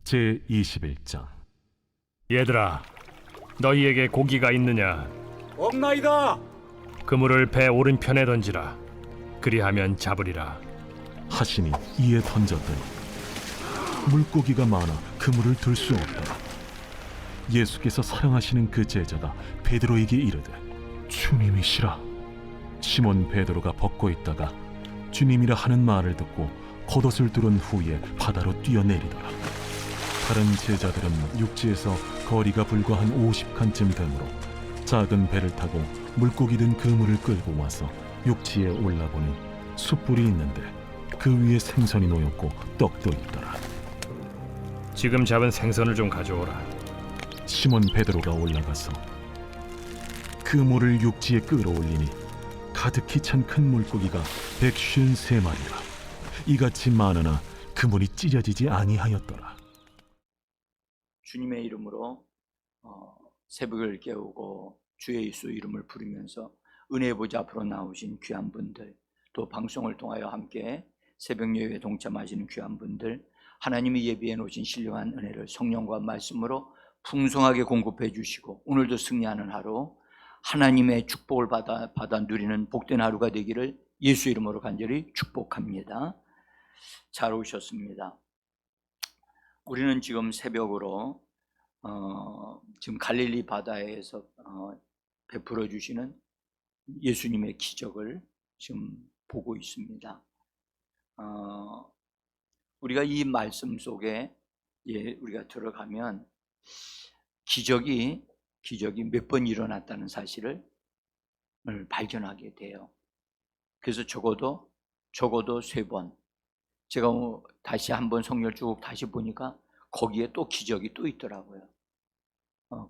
제21장. 얘들아, 너희에게 고기가 있느냐? 없나이다. 그물을 배 오른편에 던지라. 그리하면 잡으리라. 하시니 이에 던졌더니 물고기가 많아 그물을 들 수 없더라. 예수께서 사랑하시는 그 제자가 베드로에게 이르되 주님이시라. 시몬 베드로가 벗고 있다가 주님이라 하는 말을 듣고 겉옷을 두른 후에 바다로 뛰어내리더라. 다른 제자들은 육지에서 거리가 불과 한 50칸쯤 되므로 작은 배를 타고 물고기 든 그물을 끌고 와서 육지에 올라보니 숯불이 있는데 그 위에 생선이 놓였고 떡도 있더라. 지금 잡은 생선을 좀 가져오라. 시몬 베드로가 올라가서 그물을 육지에 끌어올리니 가득히 찬 큰 물고기가 153마리라. 이같이 많으나 그물이 찢어지지 아니하였더라. 주님의 이름으로 새벽을 깨우고 주의 예수 이름을 부르면서 은혜의 보좌 앞으로 나오신 귀한 분들, 또 방송을 통하여 함께 새벽 예배에 동참하시는 귀한 분들, 하나님이 예비해 놓으신 신령한 은혜를 성령과 말씀으로 풍성하게 공급해 주시고 오늘도 승리하는 하루, 하나님의 축복을 받아 누리는 복된 하루가 되기를 예수 이름으로 간절히 축복합니다. 잘 오셨습니다. 우리는 지금 새벽으로 지금 갈릴리 바다에서 베풀어 주시는 예수님의 기적을 지금 보고 있습니다. 우리가 이 말씀 속에 우리가 들어가면 기적이 몇 번 일어났다는 사실을 발견하게 돼요. 그래서 적어도 3번. 제가 다시 한번 성경을 쭉 다시 보니까 거기에 또 기적이 또 있더라고요.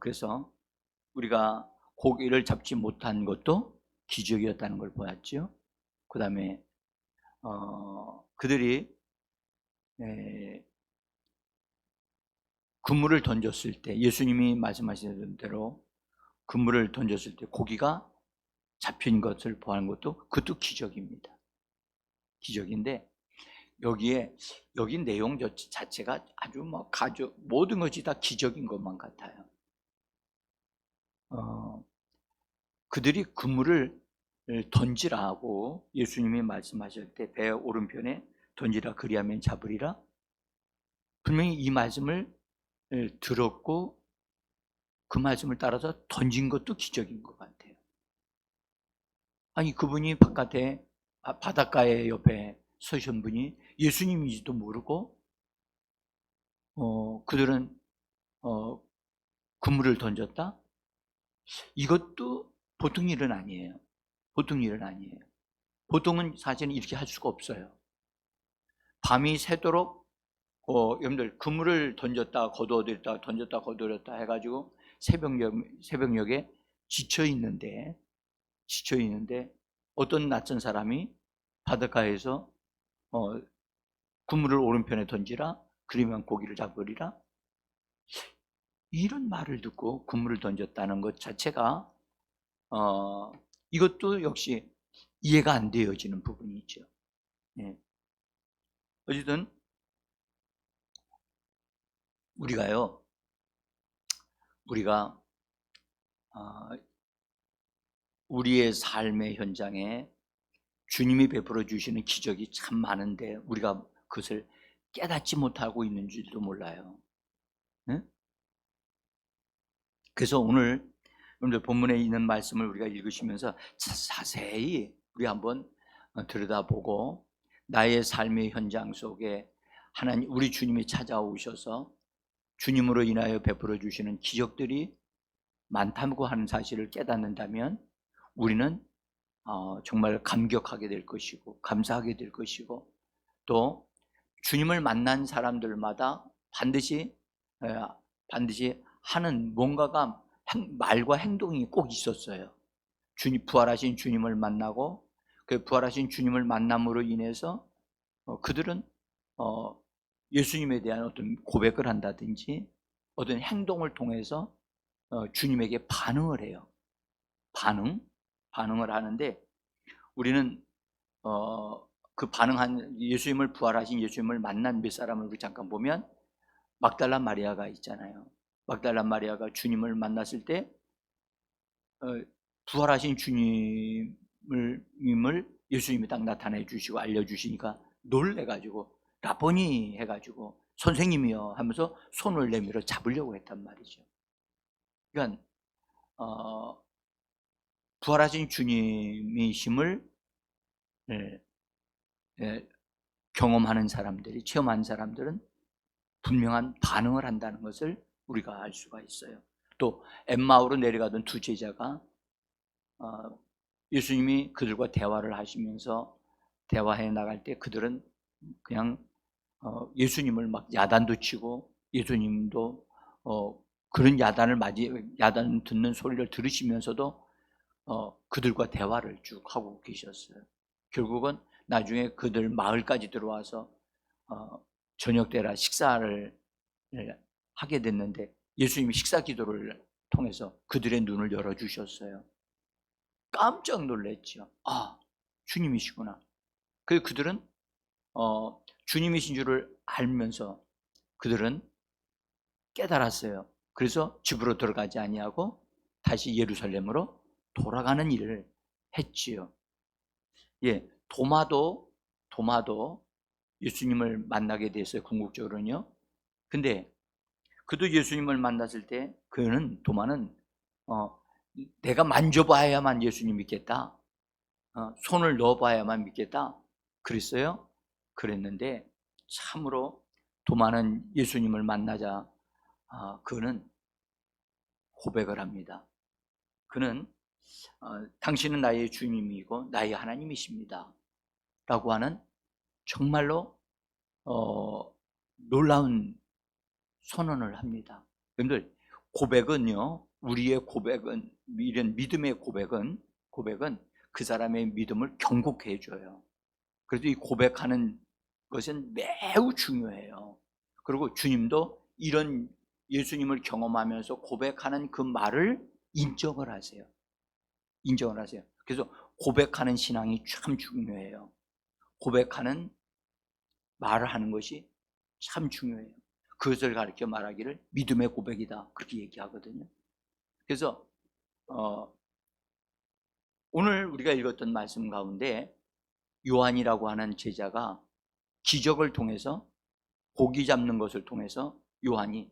그래서 우리가 고기를 잡지 못한 것도 기적이었다는 걸 보았죠. 그 다음에 그들이 그물을 던졌을 때, 예수님이 말씀하신 대로 그물을 던졌을 때 고기가 잡힌 것을 보는 것도 그것도 기적입니다. 기적인데 여기 내용 자체가 아주 모든 것이 다 기적인 것만 같아요. 그들이 그물을 던지라고 예수님이 말씀하실 때 배 오른편에 던지라 그리하면 잡으리라. 분명히 이 말씀을 들었고 그 말씀을 따라서 던진 것도 기적인 것 같아요. 아니 그분이 바깥에 바닷가에 옆에 서신 분이 예수님인지도 모르고 그들은 그물을 던졌다? 이것도 보통 일은 아니에요. 보통은 사실은 이렇게 할 수가 없어요. 밤이 새도록 여러분들 그물을 던졌다 거두어들였다 던졌다 거두어들였다 해가지고 새벽녘에 지쳐 있는데 어떤 낯선 사람이 바닷가에서 그물을 오른편에 던지라 그러면 고기를 잡으리라, 이런 말을 듣고 그물을 던졌다는 것 자체가 이것도 역시 이해가 안 되어지는 부분이 있죠. 어쨌든 우리가 우리의 삶의 현장에 주님이 베풀어 주시는 기적이 참 많은데 우리가 그것을 깨닫지 못하고 있는 줄도 몰라요. 그래서 오늘 여러분들 본문에 있는 말씀을 우리가 읽으시면서 자세히 우리 한번 들여다보고 나의 삶의 현장 속에 하나님 우리 주님이 찾아오셔서 주님으로 인하여 베풀어 주시는 기적들이 많다고 하는 사실을 깨닫는다면 우리는 정말 감격하게 될 것이고 감사하게 될 것이고, 또 주님을 만난 사람들마다 반드시 하는 뭔가가 말과 행동이 꼭 있었어요. 부활하신 주님을 만나고 그 부활하신 주님을 만남으로 인해서 그들은 예수님에 대한 어떤 고백을 한다든지 어떤 행동을 통해서 주님에게 반응을 해요. 반응을 하는데 우리는 그 반응한 부활하신 예수님을 만난 몇 사람을 우리 잠깐 보면 막달라 마리아가 있잖아요. 막달라 마리아가 주님을 만났을 때 부활하신 주님을 예수님이 딱 나타내 주시고 알려주시니까 놀래가지고 라보니 해가지고 선생님이요 하면서 손을 내밀어 잡으려고 했단 말이죠. 그러니까 부활하신 주님이심을 경험하는 사람들이, 체험한 사람들은 분명한 반응을 한다는 것을 우리가 알 수가 있어요. 또 엠마오로 내려가던 두 제자가 예수님이 그들과 대화를 하시면서 대화해 나갈 때 그들은 그냥 예수님을 막 야단도 치고 예수님도 그런 야단 듣는 소리를 들으시면서도 그들과 대화를 쭉 하고 계셨어요. 결국은 나중에 그들 마을까지 들어와서 저녁 때라 식사를 하게 됐는데 예수님이 식사 기도를 통해서 그들의 눈을 열어주셨어요. 깜짝 놀랐죠. 아, 주님이시구나. 그들은 주님이신 줄을 알면서 그들은 깨달았어요. 그래서 집으로 들어가지 아니하고 다시 예루살렘으로 돌아가는 일을 했지요. 예, 도마도 예수님을 만나게 됐어요. 궁극적으로는요. 근데 그도 예수님을 만났을 때 도마는 내가 만져봐야만 예수님 믿겠다. 손을 넣어봐야만 믿겠다. 그랬어요. 그랬는데 참으로 도마는 예수님을 만나자 그는 고백을 합니다. 그는 당신은 나의 주님이고 나의 하나님이십니다 라고 하는 정말로 놀라운 선언을 합니다. 여러분들, 고백은요, 우리의 고백은, 이런 믿음의 고백은 그 사람의 믿음을 경고케 해줘요. 그래서 이 고백하는 것은 매우 중요해요. 그리고 주님도 이런 예수님을 경험하면서 고백하는 그 말을 인정을 하세요. 그래서 고백하는 신앙이 참 중요해요. 고백하는 말을 하는 것이 참 중요해요. 그것을 가르쳐 말하기를 믿음의 고백이다, 그렇게 얘기하거든요. 그래서 오늘 우리가 읽었던 말씀 가운데 요한이라고 하는 제자가 기적을 통해서, 고기 잡는 것을 통해서 요한이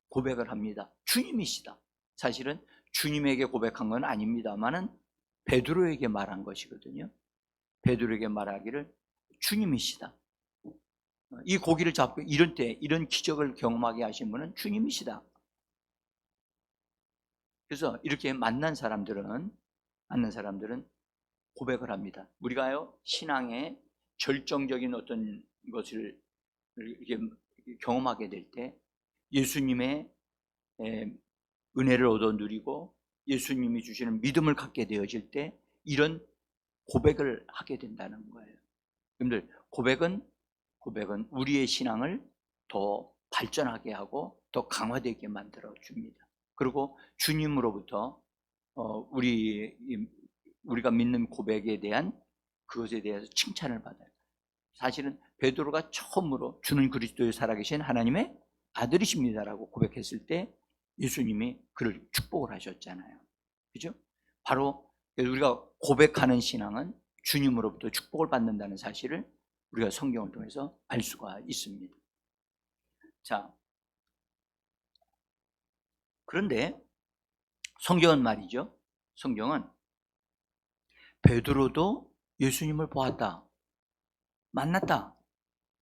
고백을 합니다. 주님이시다. 사실은 주님에게 고백한 건 아닙니다만은 베드로에게 말한 것이거든요. 베드로에게 말하기를 주님이시다. 이 고기를 잡고 이런 기적을 경험하게 하신 분은 주님이시다. 그래서 이렇게 만난 사람들은 고백을 합니다. 우리가요, 신앙의 결정적인 어떤 것을 이렇게 경험하게 될 때 예수님의 은혜를 얻어 누리고 예수님이 주시는 믿음을 갖게 되어질 때 이런 고백을 하게 된다는 거예요. 여러분들, 고백은 우리의 신앙을 더 발전하게 하고 더 강화되게 만들어 줍니다. 그리고 주님으로부터 우리가 믿는 고백에 대한 그것에 대해서 칭찬을 받아요. 사실은 베드로가 처음으로 주는 그리스도의 살아계신 하나님의 아들이십니다라고 고백했을 때 예수님이 그를 축복을 하셨잖아요. 그죠? 바로 우리가 고백하는 신앙은 주님으로부터 축복을 받는다는 사실을 우리가 성경을 통해서 알 수가 있습니다. 자, 그런데 성경은 말이죠. 성경은 베드로도 예수님을 보았다, 만났다,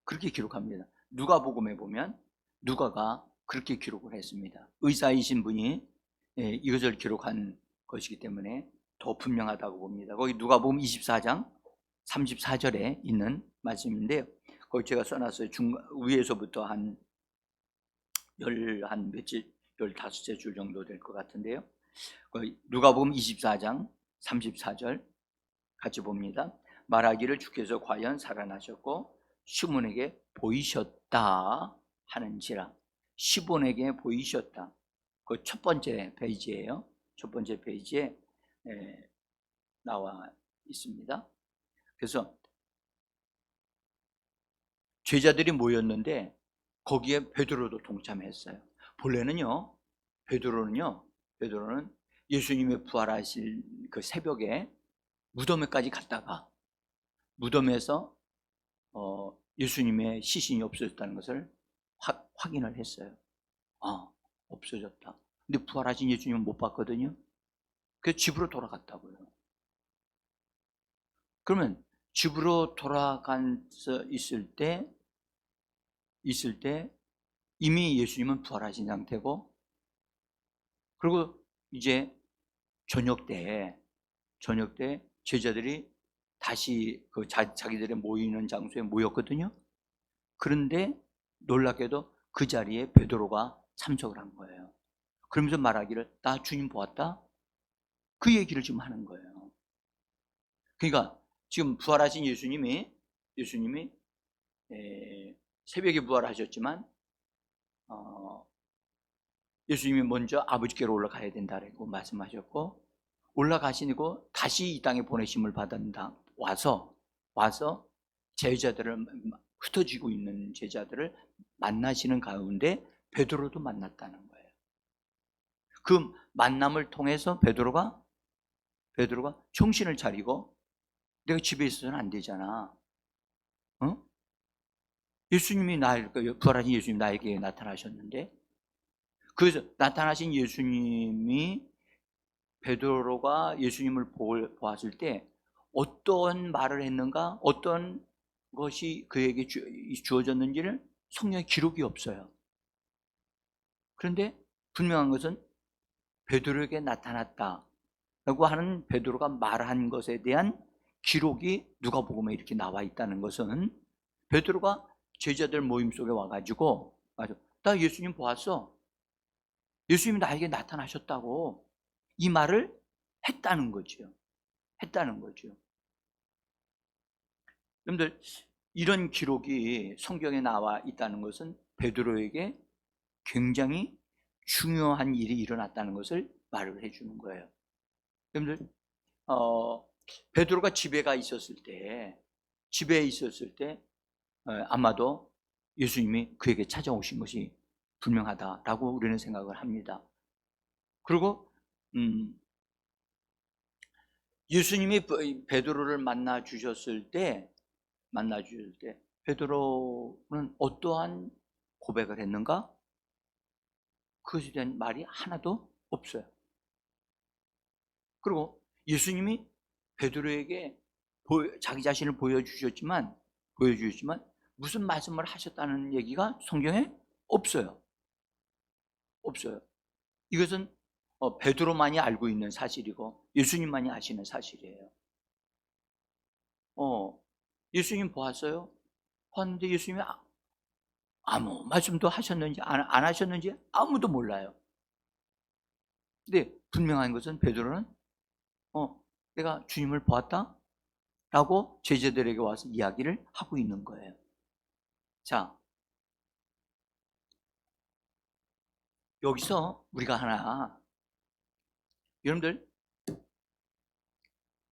그렇게 기록합니다. 누가복음에 보면 누가가 그렇게 기록을 했습니다. 의사이신 분이 이것을 기록한 것이기 때문에 더 분명하다고 봅니다. 거기 누가복음 24장 34절에 있는 말씀인데요. 거기 제가 써놨어요. 위에서부터 한 15째 줄 정도 될 것 같은데요. 누가복음 24장 34절 같이 봅니다. 말하기를 주께서 과연 살아나셨고 시몬에게 보이셨다 하는지라. 시몬에게 보이셨다. 그 첫 번째 페이지예요. 첫 번째 페이지에 나와 있습니다. 그래서 제자들이 모였는데 거기에 베드로도 동참했어요. 본래는요, 베드로는 예수님의 부활하실 그 새벽에 무덤에까지 갔다가 무덤에서 예수님의 시신이 없어졌다는 것을 확인을 했어요. 아, 없어졌다. 근데 부활하신 예수님은 못 봤거든요. 그래서 집으로 돌아갔다고요. 그러면 집으로 돌아가서 있을 때 이미 예수님은 부활하신 상태고, 그리고 이제 저녁 때 제자들이 다시 그 자기들의 모이는 장소에 모였거든요. 그런데 놀랍게도 그 자리에 베드로가 참석을 한 거예요. 그러면서 말하기를 나 주님 보았다. 그 얘기를 지금 하는 거예요. 그러니까 지금 부활하신 예수님이 새벽에 부활하셨지만 예수님이 먼저 아버지께로 올라가야 된다라고 말씀하셨고, 올라가시고 다시 이 땅에 보내심을 받는다. 와서 제자들을, 흩어지고 있는 제자들을 만나시는 가운데 베드로도 만났다는 거예요. 그 만남을 통해서 베드로가 정신을 차리고, 내가 집에 있어서는 안 되잖아. 예수님이 부활하신 예수님이 나에게 나타나셨는데, 그래서 나타나신 예수님이 베드로가 예수님을 보았을 때 어떤 말을 했는가, 어떤 것이 그에게 주어졌는지를 성경에 기록이 없어요. 그런데 분명한 것은 베드로에게 나타났다라고 하는 베드로가 말한 것에 대한 기록이 누가복음에 이렇게 나와 있다는 것은, 베드로가 제자들 모임 속에 와가지고 나 예수님 보았어, 예수님이 나에게 나타나셨다고 이 말을 했다는 거죠. 여러분들, 이런 기록이 성경에 나와 있다는 것은 베드로에게 굉장히 중요한 일이 일어났다는 것을 말을 해주는 거예요. 여러분들, 베드로가 집에 있었을 때 아마도 예수님이 그에게 찾아오신 것이 분명하다라고 우리는 생각을 합니다. 그리고 예수님이 베드로를 만나 주셨을 때 베드로는 어떠한 고백을 했는가? 그것에 대한 말이 하나도 없어요. 그리고 예수님이 베드로에게 자기 자신을 보여주셨지만 무슨 말씀을 하셨다는 얘기가 성경에 없어요. 이것은 베드로만이 알고 있는 사실이고 예수님만이 아시는 사실이에요. 예수님 보았어요? 봤는데 예수님이 아무 말씀도 하셨는지 안 하셨는지 아무도 몰라요. 근데 분명한 것은 베드로는 내가 주님을 보았다 라고 제자들에게 와서 이야기를 하고 있는 거예요. 자, 여기서 우리가 하나, 여러분들,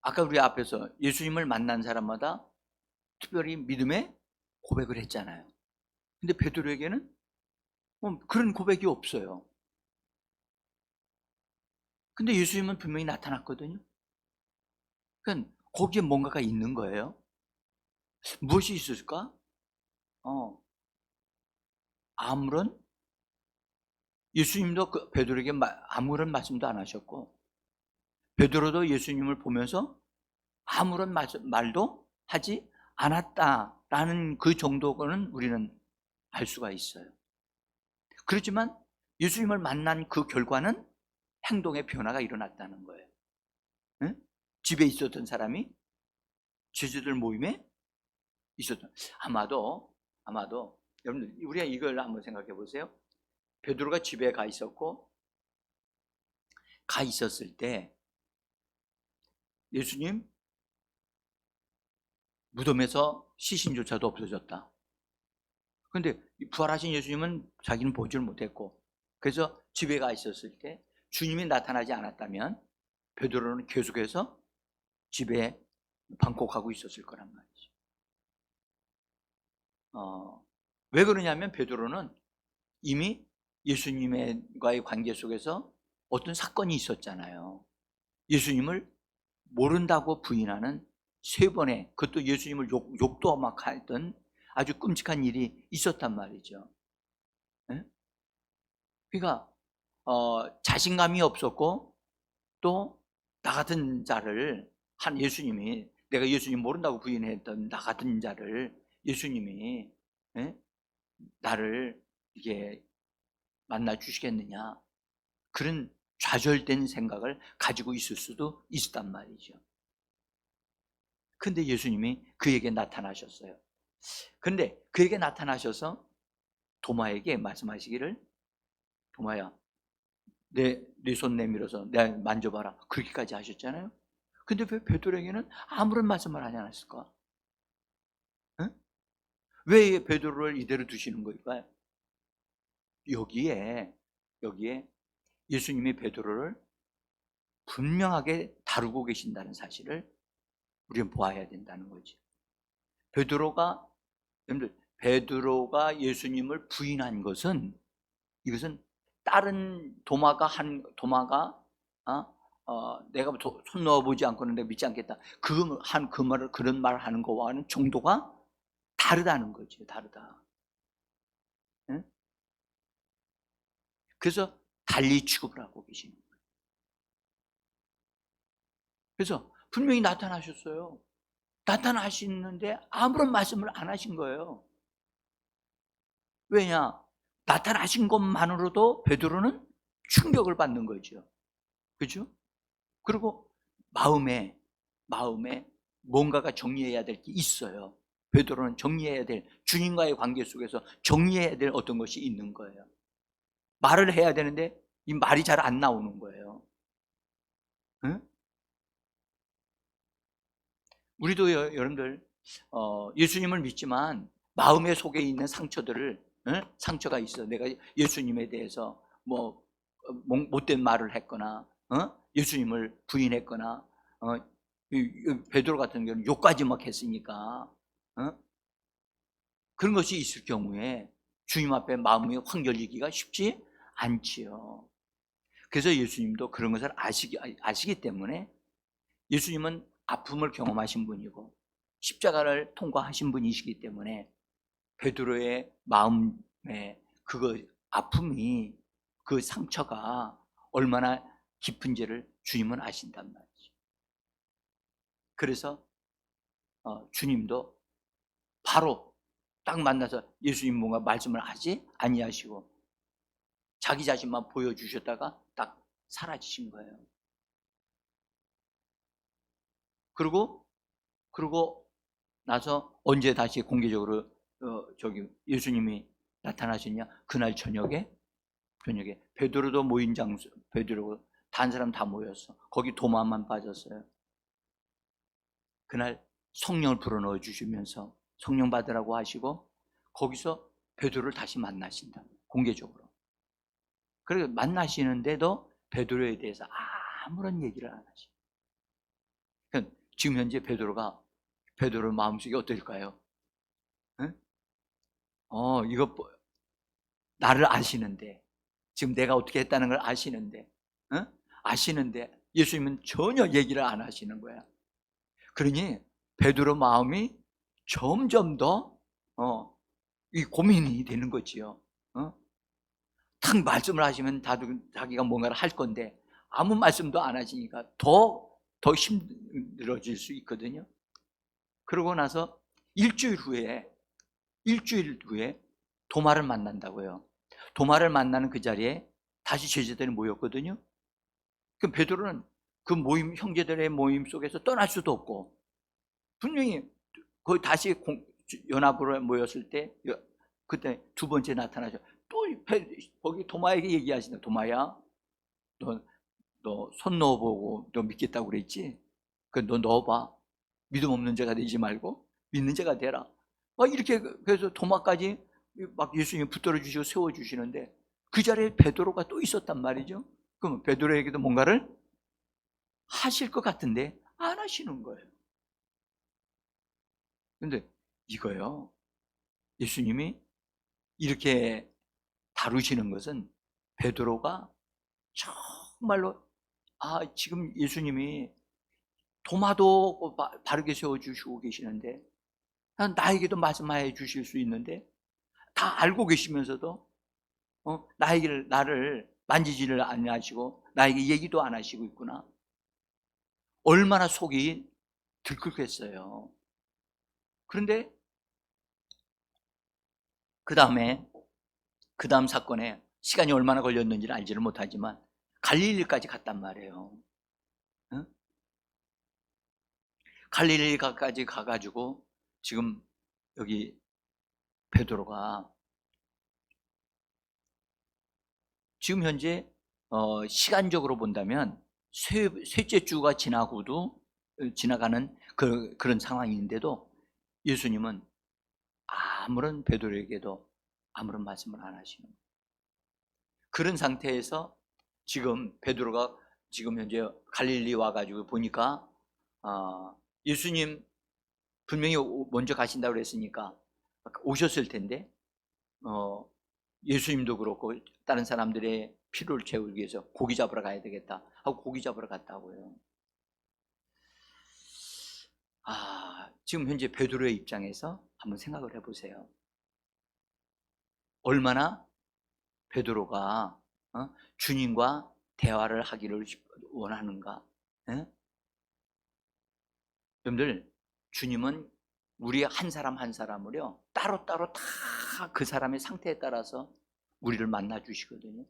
아까 우리 앞에서 예수님을 만난 사람마다 특별히 믿음의 고백을 했잖아요. 근데 베드로에게는 그런 고백이 없어요. 근데 예수님은 분명히 나타났거든요. 그러니까 거기에 뭔가가 있는 거예요. 무엇이 있었을까? 아무런, 예수님도 베드로에게 아무런 말씀도 안 하셨고, 베드로도 예수님을 보면서 아무런 말도 하지 않았다라는 그 정도는 우리는 알 수가 있어요. 그렇지만 예수님을 만난 그 결과는 행동의 변화가 일어났다는 거예요. 응? 집에 있었던 사람이 제자들 모임에 있었던, 아마도 여러분, 우리가 이걸 한번 생각해 보세요. 베드로가 집에 가 있었을 때 예수님 무덤에서 시신조차도 없어졌다. 그런데 부활하신 예수님은 자기는 보지를 못했고, 그래서 집에 가 있었을 때 주님이 나타나지 않았다면 베드로는 계속해서 집에 방콕하고 있었을 거란 말이죠. 왜 그러냐면 베드로는 이미 예수님과의 관계 속에서 어떤 사건이 있었잖아요. 예수님을 모른다고 부인하는 3번의, 그것도 예수님을 욕도 막 하던 아주 끔찍한 일이 있었단 말이죠. 네? 그러니까 자신감이 없었고, 또 나 같은 자를 한 예수님이, 내가 예수님 모른다고 부인했던 나 같은 자를 예수님이 나를 이게 만나 주시겠느냐, 그런 좌절된 생각을 가지고 있을 수도 있었단 말이죠. 근데 예수님이 그에게 나타나셨어요. 근데 그에게 나타나셔서 도마에게 말씀하시기를, 도마야, 내 손 내밀어서 내가 만져봐라, 그렇게까지 하셨잖아요. 근데 왜 베드로에게는 아무런 말씀을 하지 않았을까? 응? 왜 베드로를 이대로 두시는 걸까요? 여기에 예수님이 베드로를 분명하게 다루고 계신다는 사실을 우리는 보아야 된다는 거지. 여러분들, 베드로가 예수님을 부인한 것은, 이것은 다른 내가 손 넣어보지 않고는 내가 믿지 않겠다, 그런 말을 하는 거와는 정도가 다르다는 거죠. 다르다. 응? 그래서 달리 취급을 하고 계시는 거예요. 그래서 분명히 나타나셨어요. 나타나시는데 아무런 말씀을 안 하신 거예요. 왜냐? 나타나신 것만으로도 베드로는 충격을 받는 거죠. 그죠? 그리고 마음에 뭔가가 정리해야 될 게 있어요. 베드로는 정리해야 될, 주님과의 관계 속에서 정리해야 될 어떤 것이 있는 거예요. 말을 해야 되는데 이 말이 잘 안 나오는 거예요. 응? 우리도 여러분들 예수님을 믿지만 마음의 속에 있는 상처가 있어. 내가 예수님에 대해서 못된 말을 했거나 예수님을 부인했거나, 베드로 같은 경우는 욕까지 막 했으니까, 그런 것이 있을 경우에 주님 앞에 마음이 확 열리기가 쉽지 않지요. 그래서 예수님도 그런 것을 아시기 때문에, 예수님은 아픔을 경험하신 분이고 십자가를 통과하신 분이시기 때문에 베드로의 마음에 아픔이, 그 상처가 얼마나 깊은지를 주님은 아신단 말이죠. 그래서 주님도 바로 딱 만나서 예수님 뭔가 말씀을 하지 아니하시고 자기 자신만 보여주셨다가 딱 사라지신 거예요. 그리고 나서 언제 다시 공개적으로 예수님이 나타나셨냐? 그날 저녁에 베드로도 모인 장소, 베드로고 다른 사람 다 모였어. 거기 도마만 빠졌어요. 그날 성령을 불어넣어 주시면서 성령 받으라고 하시고 거기서 베드로를 다시 만나신다, 공개적으로. 그래서 만나시는데도 베드로에 대해서 아무런 얘기를 안 하시고, 그러니까 지금 현재 베드로 마음속이 어떨까요? 응? 이거 나를 아시는데, 지금 내가 어떻게 했다는 걸 아시는데, 아시는데 예수님은 전혀 얘기를 안 하시는 거야. 그러니 베드로 마음이 점점 더 이 고민이 되는 거지요. 탁 말씀을 하시면 자기가 뭔가를 할 건데 아무 말씀도 안 하시니까 더 힘들어질 수 있거든요. 그러고 나서 일주일 후에 도마를 만난다고요. 도마를 만나는 그 자리에 다시 제자들이 모였거든요. 그럼 베드로는 그 형제들의 모임 속에서 떠날 수도 없고, 분명히 거기 다시 연합으로 모였을 때 그때 두 번째 나타나죠. 또 거기 도마에게 얘기하신다. 도마야, 너 손 넣어보고 너 믿겠다고 그랬지? 너 넣어봐. 믿음 없는 자가 되지 말고 믿는 자가 되라. 막 이렇게, 그래서 도마까지 막 예수님이 붙들어 주시고 세워 주시는데 그 자리에 베드로가 또 있었단 말이죠. 그럼 베드로에게도 뭔가를 하실 것 같은데 안 하시는 거예요. 근데 이거요, 예수님이 이렇게 다루시는 것은 베드로가 정말로 지금 예수님이 도마도 바르게 세워주시고 계시는데 나에게도 말씀해 주실 수 있는데 다 알고 계시면서도 나를 만지지를 안 하시고 나에게 얘기도 안 하시고 있구나. 얼마나 속이 들끓겠어요. 그런데 그 다음 사건에 시간이 얼마나 걸렸는지를 알지를 못하지만 갈릴리까지 갔단 말이에요. 응? 갈릴리까지 가가지고 지금 여기 베드로가 지금 현재 시간적으로 본다면 셋째 주가 지나고도 지나가는 그런 상황인데도 예수님은 아무런 베드로에게도 아무런 말씀을 안 하시는 거예요. 그런 상태에서 지금 베드로가 지금 현재 갈릴리 와가지고 보니까 예수님 분명히 먼저 가신다고 그랬으니까 오셨을 텐데 예수님도 그렇고 다른 사람들의 피로를 채우기 위해서 고기 잡으러 가야 되겠다 하고 고기 잡으러 갔다고요. 지금 현재 베드로의 입장에서 한번 생각을 해보세요. 얼마나 베드로가 주님과 대화를 하기를 원하는가. 여러분들, 주님은 우리 한 사람 한 사람을요 따로따로 다 그 사람의 상태에 따라서 우리를 만나 주시거든요.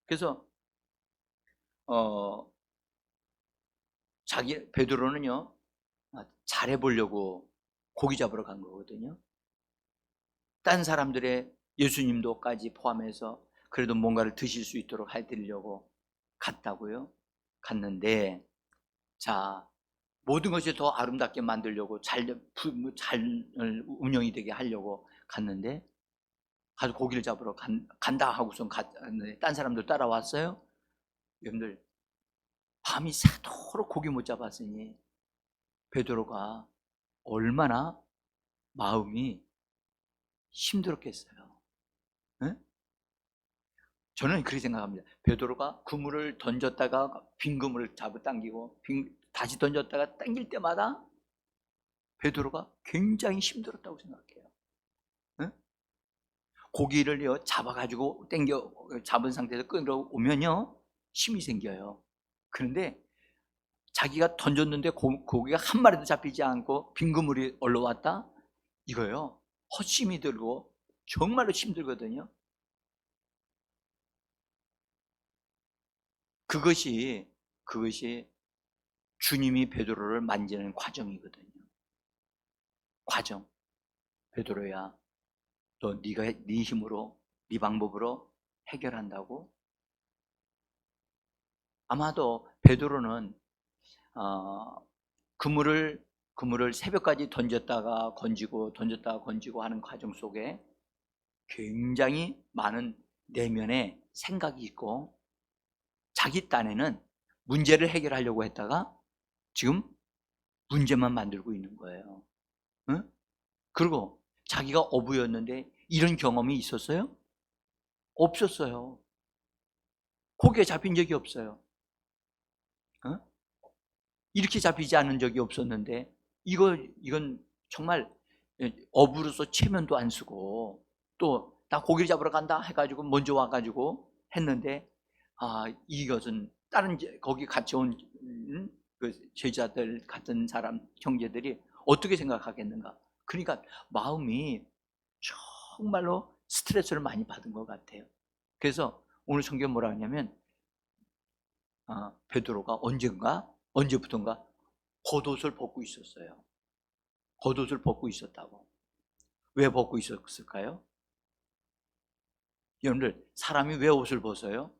그래서 베드로는요 잘해보려고 고기 잡으러 간 거거든요. 딴 사람들의 예수님도까지 포함해서 그래도 뭔가를 드실 수 있도록 해드리려고 갔다고요. 갔는데 모든 것이 더 아름답게 만들려고 잘 운영이 되게 하려고 갔는데 가서 고기를 잡으러 간다 하고선 갔는데 딴 사람들 따라왔어요. 여러분들, 밤이 새도록 고기 못 잡았으니 베드로가 얼마나 마음이 힘들었겠어요. 네? 저는 그렇게 생각합니다. 베드로가 그물을 던졌다가 빈 그물을 당기고 다시 던졌다가 당길 때마다 베드로가 굉장히 힘들었다고 생각해요. 네? 고기를 잡아가지고 잡은 상태에서 끌어오면요 힘이 생겨요. 그런데 자기가 던졌는데 고기가 한 마리도 잡히지 않고 빈 그물이 올라왔다? 이거요 헛심이 들고 정말로 힘들거든요. 그것이 주님이 베드로를 만지는 과정이거든요. 과정. 베드로야, 너 네가 네 힘으로 네 방법으로 해결한다고? 아마도 베드로는 그물을 새벽까지 던졌다가 건지고 하는 과정 속에 굉장히 많은 내면의 생각이 있고 자기 딴에는 문제를 해결하려고 했다가 지금 문제만 만들고 있는 거예요. 응? 그리고 자기가 어부였는데 이런 경험이 있었어요? 없었어요. 고기에 잡힌 적이 없어요. 응? 이렇게 잡히지 않은 적이 없었는데 이건 정말 어부로서 체면도 안 쓰고 또 나 고기를 잡으러 간다 해가지고 먼저 와가지고 했는데 이것은 다른 거기 같이 온 그 제자들 같은 사람 형제들이 어떻게 생각하겠는가. 그러니까 마음이 정말로 스트레스를 많이 받은 것 같아요. 그래서 오늘 성경 뭐라 하냐면 베드로가 언제부턴가 겉옷을 벗고 있었어요. 겉옷을 벗고 있었다고. 왜 벗고 있었을까요? 여러분들, 사람이 왜 옷을 벗어요?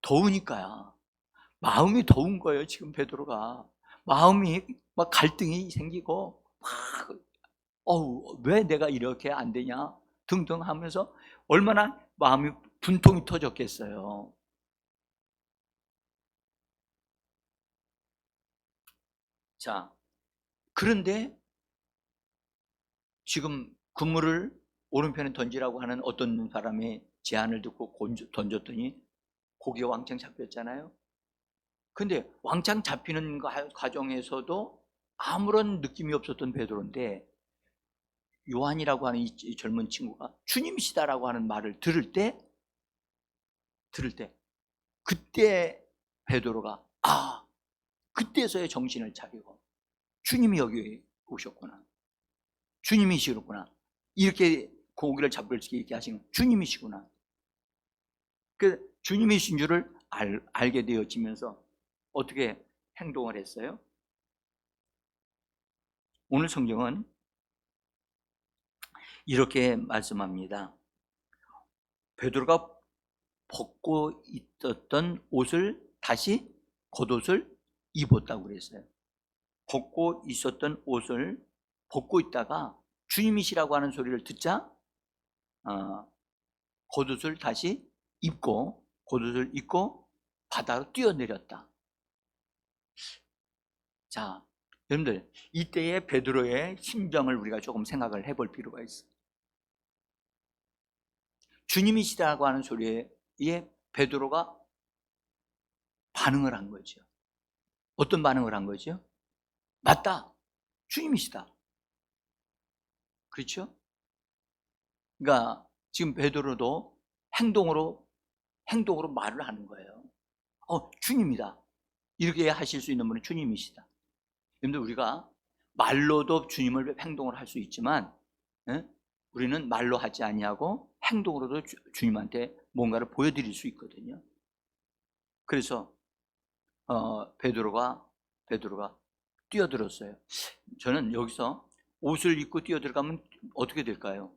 더우니까요. 마음이 더운 거예요. 지금 베드로가 마음이 막 갈등이 생기고 왜 내가 이렇게 안 되냐 등등 하면서 얼마나 마음이 분통이 터졌겠어요. 그런데 지금 그물을 오른편에 던지라고 하는 어떤 사람의 제안을 듣고 던졌더니 고기가 왕창 잡혔잖아요. 근데 왕창 잡히는 과정에서도 아무런 느낌이 없었던 베드로인데, 요한이라고 하는 이 젊은 친구가 주님이시다라고 하는 말을 들을 때 그때 베드로가 그때서야 정신을 차리고, 주님이 여기 오셨구나, 주님이시구나, 이렇게 고기를 잡을 수 있게 하신 주님이시구나. 그 주님이신 줄을 알게 되어지면서 어떻게 행동을 했어요? 오늘 성경은 이렇게 말씀합니다. 베드로가 벗고 있었던 옷을 다시 겉옷을 입었다고 그랬어요. 벗고 있었던 옷을 벗고 있다가 주님이시라고 하는 소리를 듣자 겉옷을 다시 입고 바다로 뛰어내렸다. 자, 여러분들, 이때의 베드로의 심정을 우리가 조금 생각을 해볼 필요가 있어요. 주님이시라고 하는 소리에 베드로가 반응을 한 거죠. 어떤 반응을 한 거죠? 맞다, 주님이시다. 그렇죠? 그러니까 지금 베드로도 행동으로 말을 하는 거예요. 주님이다. 이렇게 하실 수 있는 분은 주님이시다. 여러분들, 우리가 말로도 주님을 행동을 할 수 있지만 우리는 말로 하지 아니하고 행동으로도 주님한테 뭔가를 보여드릴 수 있거든요. 그래서 베드로가 뛰어들었어요. 저는 여기서 옷을 입고 뛰어들어가면 어떻게 될까요?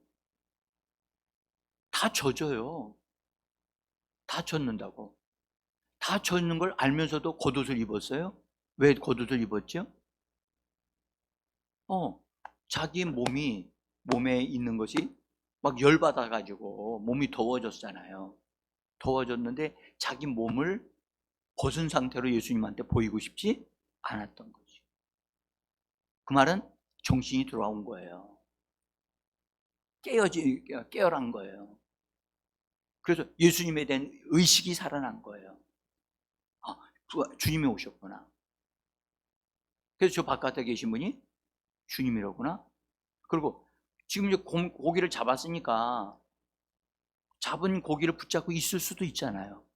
다 젖어요. 다 젖는다고. 다 젖는 걸 알면서도 겉옷을 입었어요. 왜 겉옷을 입었죠? 자기 몸에 있는 것이 막 열받아 가지고 몸이 더워졌잖아요. 더워졌는데 자기 몸을 벗은 상태로 예수님한테 보이고 싶지 않았던 거죠. 그 말은 정신이 돌아온 거예요. 깨어난 거예요. 그래서 예수님에 대한 의식이 살아난 거예요. 주님이 오셨구나. 그래서 저 바깥에 계신 분이 주님이로구나. 그리고 지금 이제 고기를 잡았으니까 잡은 고기를 붙잡고 있을 수도 있잖아요.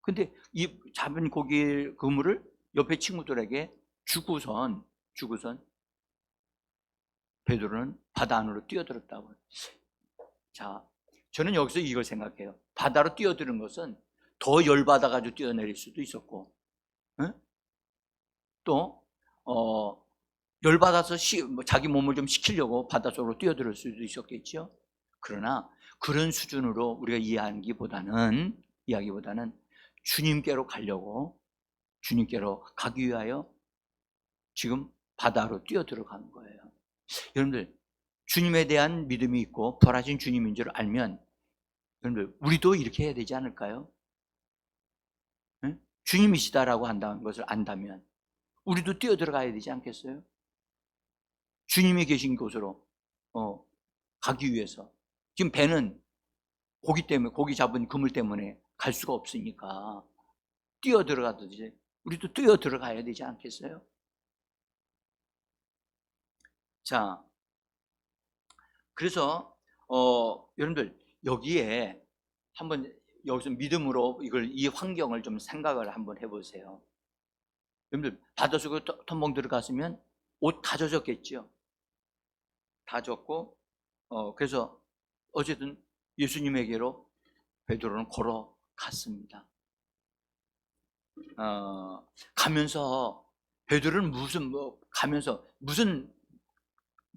근데 이 잡은 그물을 옆에 친구들에게 주고선 베드로는 바다 안으로 뛰어들었다고. 자, 저는 여기서 이걸 생각해요. 바다로 뛰어드는 것은 더 열받아가지고 뛰어내릴 수도 있었고, 또 열받아서 자기 몸을 좀 식히려고 바닷속으로 뛰어들 수도 있었겠죠. 그러나 그런 수준으로 우리가 이야기보다는 주님께로 가기 위하여 지금 바다로 뛰어들어간 거예요. 여러분들, 주님에 대한 믿음이 있고 부활하신 주님인 줄 알면 여러분들, 우리도 이렇게 해야 되지 않을까요? 주님이시다라고 한다는 것을 안다면 우리도 뛰어들어가야 되지 않겠어요? 주님이 계신 곳으로 가기 위해서. 지금 배는 고기 잡은 그물 때문에 갈 수가 없으니까 뛰어들어가듯이 우리도 뛰어들어가야 되지 않겠어요? 자, 그래서 여러분들, 여기에 한번 여기서 믿음으로 이 환경을 좀 생각을 한번 해보세요. 여러분들, 바닷속에 텀벙 들어갔으면 옷 다 젖었겠죠. 다 젖고 그래서 어쨌든 예수님에게로 베드로는 걸어갔습니다. 가면서 베드로는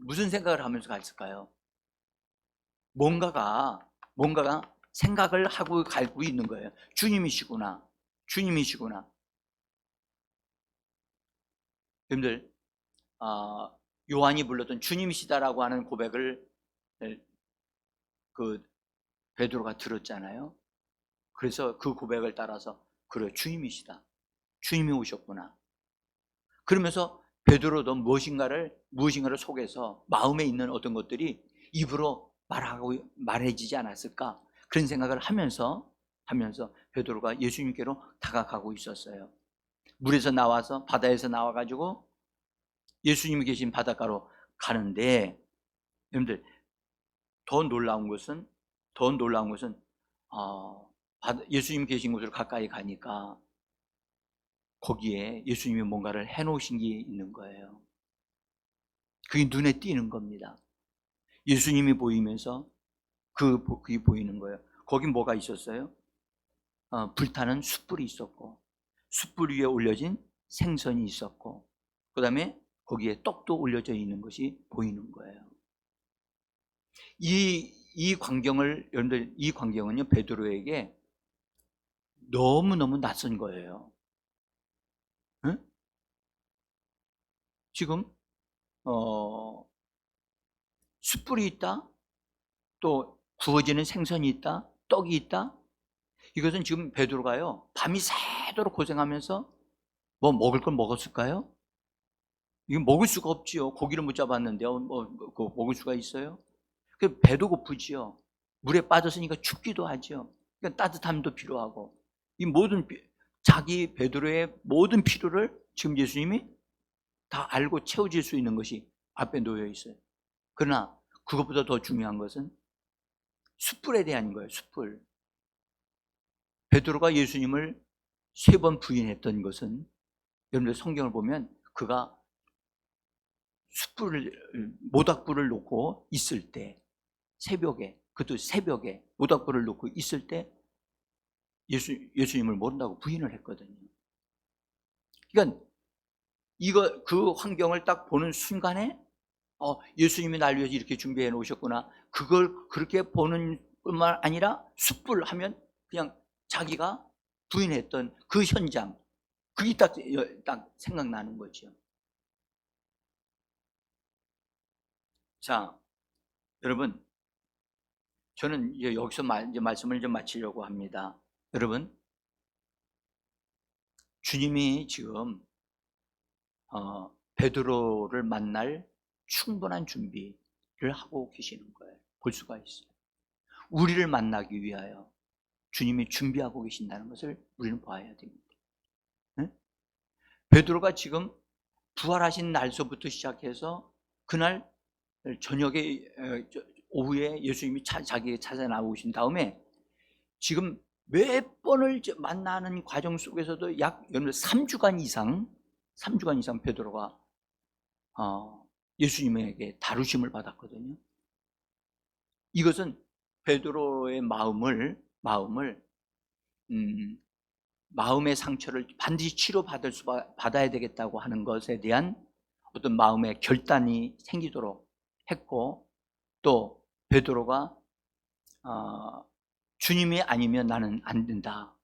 무슨 생각을 하면서 갔을까요? 뭔가가 생각을 하고 가고 있는 거예요. 주님이시구나. 여러분들, 요한이 불렀던 주님이시다라고 하는 고백을 베드로가 들었잖아요. 그래서 그 고백을 따라서 그래, 주님이시다, 주님이 오셨구나. 그러면서 베드로도 무엇인가를 속에서 마음에 있는 어떤 것들이 입으로 말해지지 않았을까, 그런 생각을 하면서 베드로가 예수님께로 다가가고 있었어요. 물에서 나와서, 바다에서 나와가지고 예수님이 계신 바닷가로 가는데, 여러분들 더 놀라운 것은 예수님이 계신 곳으로 가까이 가니까 거기에 예수님이 뭔가를 해놓으신 게 있는 거예요. 그게 눈에 띄는 겁니다. 예수님이 보이면서 그게 보이는 거예요. 거긴 뭐가 있었어요? 불타는 숯불이 있었고, 숯불 위에 올려진 생선이 있었고, 그 다음에 거기에 떡도 올려져 있는 것이 보이는 거예요. 이 광경을, 여러분들, 이 광경은요, 베드로에게 너무너무 낯선 거예요. 응? 지금 숯불이 있다, 또 구워지는 생선이 있다, 떡이 있다. 이것은 지금 베드로가요, 밤이 새도록 고생하면서 뭐 먹을 걸 먹었을까요? 이거 먹을 수가 없지요. 고기를 못 잡았는데요, 먹을 수가 있어요? 그 배도 고프지요. 물에 빠졌으니까 춥기도 하죠. 그러니까 따뜻함도 필요하고, 이 모든 자기 베드로의 모든 필요를 지금 예수님이 다 알고 채워질 수 있는 것이 앞에 놓여 있어요. 그러나 그것보다 더 중요한 것은 숯불에 대한 거예요. 숯불. 베드로가 예수님을 3번 부인했던 것은, 여러분들 성경을 보면 그가 모닥불을 놓고 있을 때, 새벽에, 그것도 새벽에 모닥불을 놓고 있을 때 예수님을 모른다고 부인을 했거든요. 그러니까 그 환경을 딱 보는 순간에 예수님이 날 위해서 이렇게 준비해 놓으셨구나, 그걸 그렇게 보는 뿐만 아니라 숯불 하면 그냥 자기가 부인했던 그 현장, 그게 딱 생각나는 거죠. 자, 여러분, 저는 이제 여기서 이제 말씀을 좀 마치려고 합니다. 여러분, 주님이 지금 베드로를 만날 충분한 준비를 하고 계시는 거예요. 볼 수가 있어요. 우리를 만나기 위하여 주님이 준비하고 계신다는 것을 우리는 봐야 됩니다. 네? 베드로가 지금 부활하신 날서부터 시작해서 그날 저녁에, 오후에 예수님이 자기에게 찾아 나오신 다음에 지금 몇 번을 만나는 과정 속에서도 약 3주간 이상 베드로가 예수님에게 다루심을 받았거든요. 이것은 베드로의 마음의 상처를 반드시 치료받아야 되겠다고 하는 것에 대한 어떤 마음의 결단이 생기도록 했고, 또 베드로가 주님이 아니면 나는 안 된다,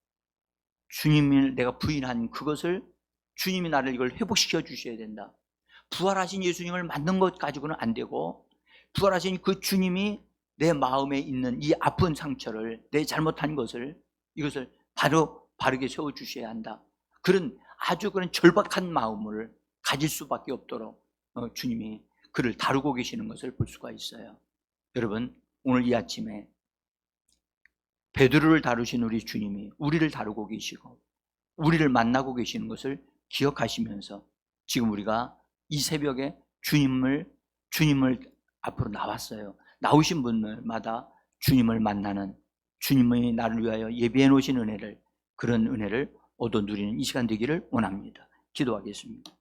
주님을 내가 부인한 그것을 주님이 나를 이걸 회복시켜 주셔야 된다, 부활하신 예수님을 만난 것 가지고는 안 되고, 부활하신 그 주님이 내 마음에 있는 이 아픈 상처를, 내 잘못한 것을, 이것을 바르게 세워 주셔야 한다, 그런 절박한 마음을 가질 수밖에 없도록 주님이 그를 다루고 계시는 것을 볼 수가 있어요. 여러분, 오늘 이 아침에 베드로를 다루신 우리 주님이 우리를 다루고 계시고 우리를 만나고 계시는 것을 기억하시면서, 지금 우리가 이 새벽에 주님을 앞으로 나왔어요. 나오신 분들마다 주님을 만나는, 주님이 나를 위하여 예비해 놓으신 그런 은혜를 얻어 누리는 이 시간 되기를 원합니다. 기도하겠습니다.